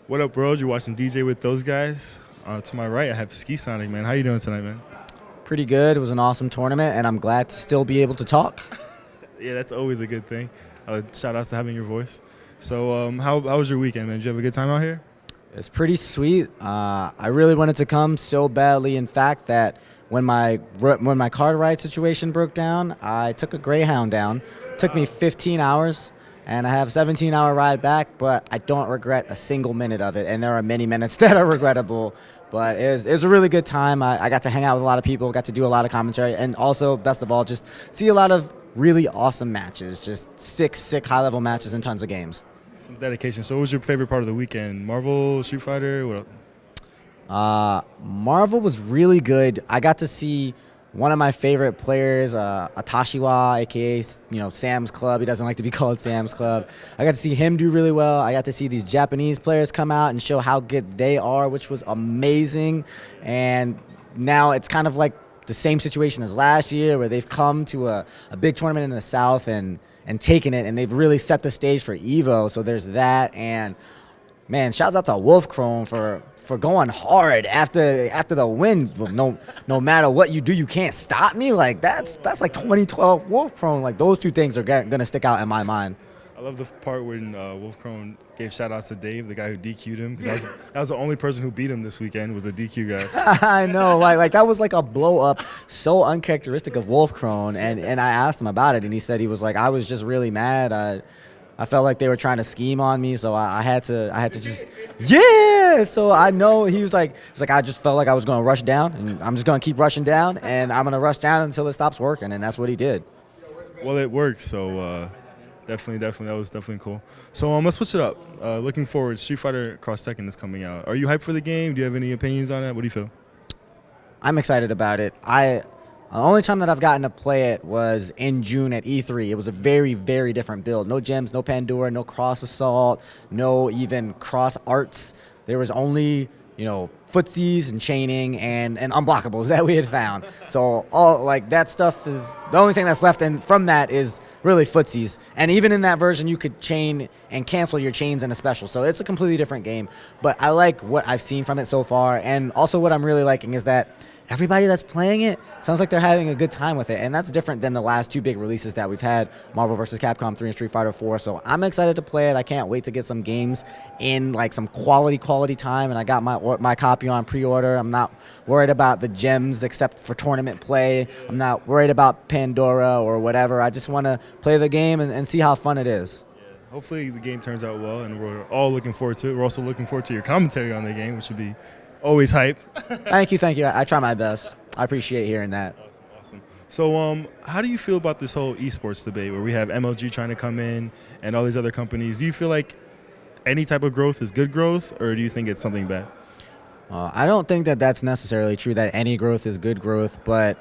What up, world? You're watching DJ with those guys. To my right, I have Skisonic, man. How you doing tonight, man? Pretty good. It was an awesome tournament, and I'm glad to still be able to talk. Yeah, that's always a good thing. Shout outs to having your voice. So, how was your weekend, man? Did you have a good time out here? It's pretty sweet. I really wanted to come so badly, in fact, that when my car ride situation broke down, I took a Greyhound down. It took me 15 hours, and I have a 17-hour ride back, but I don't regret a single minute of it, and there are many minutes that are regrettable. But it was a really good time. I got to hang out with a lot of people, got to do a lot of commentary, and also, best of all, just see a lot of really awesome matches, just sick high-level matches and tons of games. Some dedication. So, what was your favorite part of the weekend? Marvel, Street Fighter, what else? Marvel was really good. I got to see one of my favorite players, Atashiwa, aka Sam's Club. He doesn't like to be called Sam's Club. I got to see him do really well. I got to see these Japanese players come out and show how good they are, which was amazing. And now it's kind of like the same situation as last year, where they've come to a big tournament in the South and taken it, and they've really set the stage for Evo. So there's that, and man, shouts out to Wolf Crone for going hard after the win. Well, no matter what you do, you can't stop me. Like that's like 2012 Wolf Crone. Like those two things are gonna stick out in my mind. I love the part when Wolf Crone gave shout outs to Dave, the guy who DQ'd him. That was the only person who beat him this weekend, was the DQ guys. I know, like that was like a blow up, so uncharacteristic of Wolf Crone. And I asked him about it, and he said he was like, I was just really mad. I felt like they were trying to scheme on me, so I had to just, yeah. So I know he was like, I just felt like I was going to rush down, and I'm just going to keep rushing down, and I'm going to rush down until it stops working, and that's what he did. Well, it worked, so definitely, that was definitely cool. So let's switch it up. Looking forward, Street Fighter Cross Tekken is coming out. Are you hyped for the game? Do you have any opinions on it? What do you feel? I'm excited about it. The only time that I've gotten to play it was in June at E3. It was a very, very different build. No gems, no Pandora, no cross assault, no even cross arts. There was only, footsies and chaining and unblockables that we had found. So all like that stuff is the only thing that's left, and from that is really footsies. And even in that version, you could chain and cancel your chains in a special. So it's a completely different game. But I like what I've seen from it so far, and also what I'm really liking is that everybody that's playing it sounds like they're having a good time with it, and that's different than the last two big releases that we've had, Marvel vs. Capcom 3 and Street Fighter 4. So I'm excited to play it. I can't wait to get some games in like some quality time, and I got my copy on pre-order. I'm not worried about the gems except for tournament play. I'm not worried about Pandora or whatever. I just want to play the game and see how fun it is. Hopefully the game turns out well, and we're all looking forward to it. We're also looking forward to your commentary on the game, which should be always hype. Thank you. I try my best. I appreciate hearing that. Awesome. So how do you feel about this whole esports debate where we have MLG trying to come in and all these other companies? Do you feel like any type of growth is good growth, or do you think it's something bad? I don't think that that's necessarily true, that any growth is good growth, but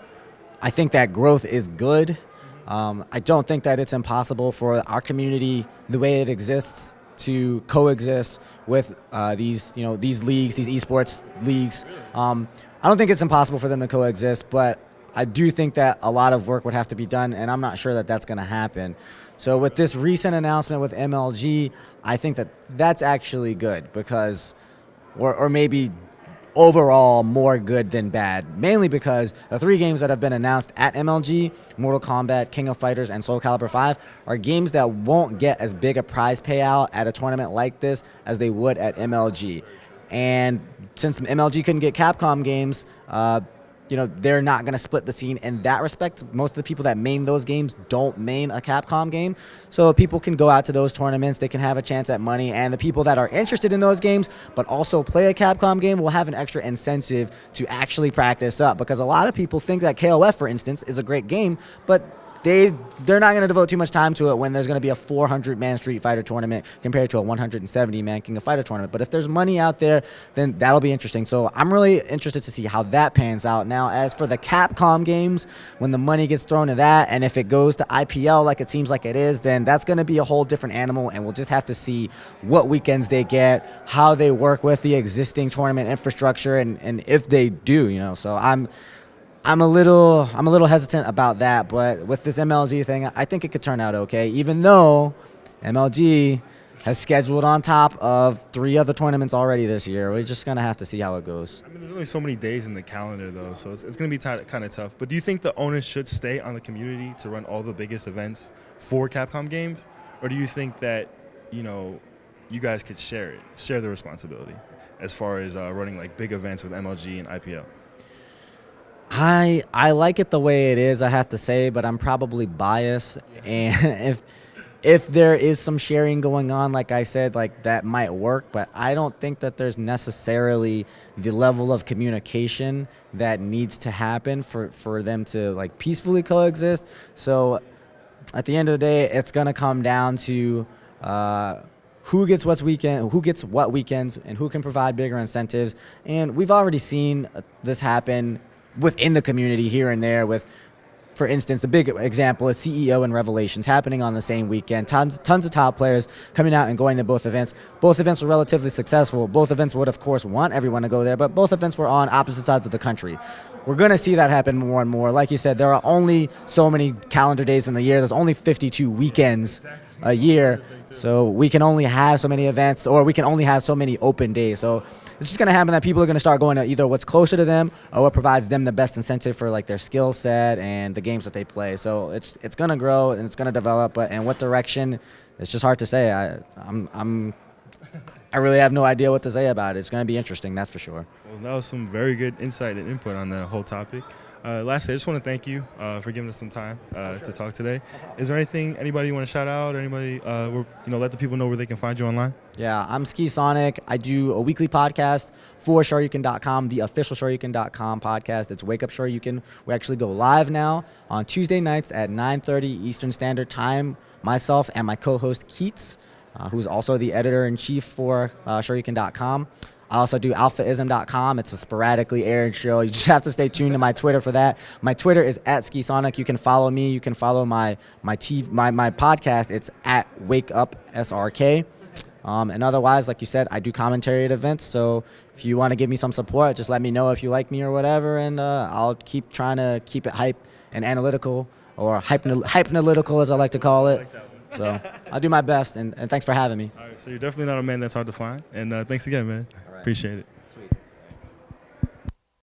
I think that growth is good. I don't think that it's impossible for our community, the way it exists, to coexist with these leagues, these esports leagues. I don't think it's impossible for them to coexist, but I do think that a lot of work would have to be done, and I'm not sure that that's going to happen. So with this recent announcement with MLG, I think that that's actually good, because, or maybe overall more good than bad, mainly because the three games that have been announced at MLG, Mortal Kombat, King of Fighters, and Soul Calibur 5, are games that won't get as big a prize payout at a tournament like this as they would at MLG. And since MLG couldn't get Capcom games, they're not going to split the scene in that respect. Most of the people that main those games don't main a Capcom game. So people can go out to those tournaments, they can have a chance at money, and the people that are interested in those games but also play a Capcom game will have an extra incentive to actually practice up, because a lot of people think that KOF, for instance, is a great game, but they're not going to devote too much time to it when there's going to be a 400-man Street Fighter tournament compared to a 170-man King of Fighter tournament. But if there's money out there, then that'll be interesting. So I'm really interested to see how that pans out. Now, as for the Capcom games, when the money gets thrown to that, and if it goes to IPL like it seems like it is, then that's going to be a whole different animal, and we'll just have to see what weekends they get, how they work with the existing tournament infrastructure, and if they do, So I'm a little hesitant about that, but with this MLG thing, I think it could turn out okay, even though MLG has scheduled on top of 3 other tournaments already this year. We're just going to have to see how it goes. I mean, there's only so many days in the calendar, though, so it's going to be kind of tough. But do you think the onus should stay on the community to run all the biggest events for Capcom games? Or do you think that, you guys could share the responsibility as far as running like big events with MLG and IPL? I like it the way it is, I have to say, but I'm probably biased. And if there is some sharing going on, like I said, like that might work, but I don't think that there's necessarily the level of communication that needs to happen for them to like peacefully coexist. So at the end of the day, it's going to come down to who gets what weekends, and who can provide bigger incentives. And we've already seen this happen within the community here and there with, for instance, the big example is CEO and Revelations happening on the same weekend. Tons of top players coming out and going to both events. Both events were relatively successful. Both events would, of course, want everyone to go there, but both events were on opposite sides of the country. We're going to see that happen more and more. Like you said, there are only so many calendar days in the year. There's only 52 weekends a year, so we can only have so many events, or we can only have so many open days. So it's just going to happen that people are going to start going to either what's closer to them or what provides them the best incentive for like their skill set and the games that they play. So it's going to grow and it's going to develop, but in what direction, it's just hard to say. I really have no idea what to say about it. It's going to be interesting, that's for sure. Well, that was some very good insight and input on the whole topic. Lastly, I just want to thank you for giving us some time to talk today. Is there anybody you want to shout out, or anybody, let the people know where they can find you online? Yeah, I'm Skisonic. I do a weekly podcast for Shoryuken.com, the official Shoryuken.com podcast. It's Wake Up Shoryuken. We actually go live now on Tuesday nights at 9:30 Eastern Standard Time. Myself and my co-host Keats, who's also the editor-in-chief for Shoryuken.com. I also do alphaism.com. It's a sporadically aired show. You just have to stay tuned to my Twitter for that. My Twitter is @Skisonic. You can follow me. You can follow my podcast. It's @WakeUpSRK. And otherwise, like you said, I do commentary at events. So if you want to give me some support, just let me know if you like me or whatever, and I'll keep trying to keep it hype and analytical, or hype-analytical as I like to call it. So I'll do my best, and thanks for having me. All right, so you're definitely not a man that's hard to find. And thanks again, man. All right. Appreciate it.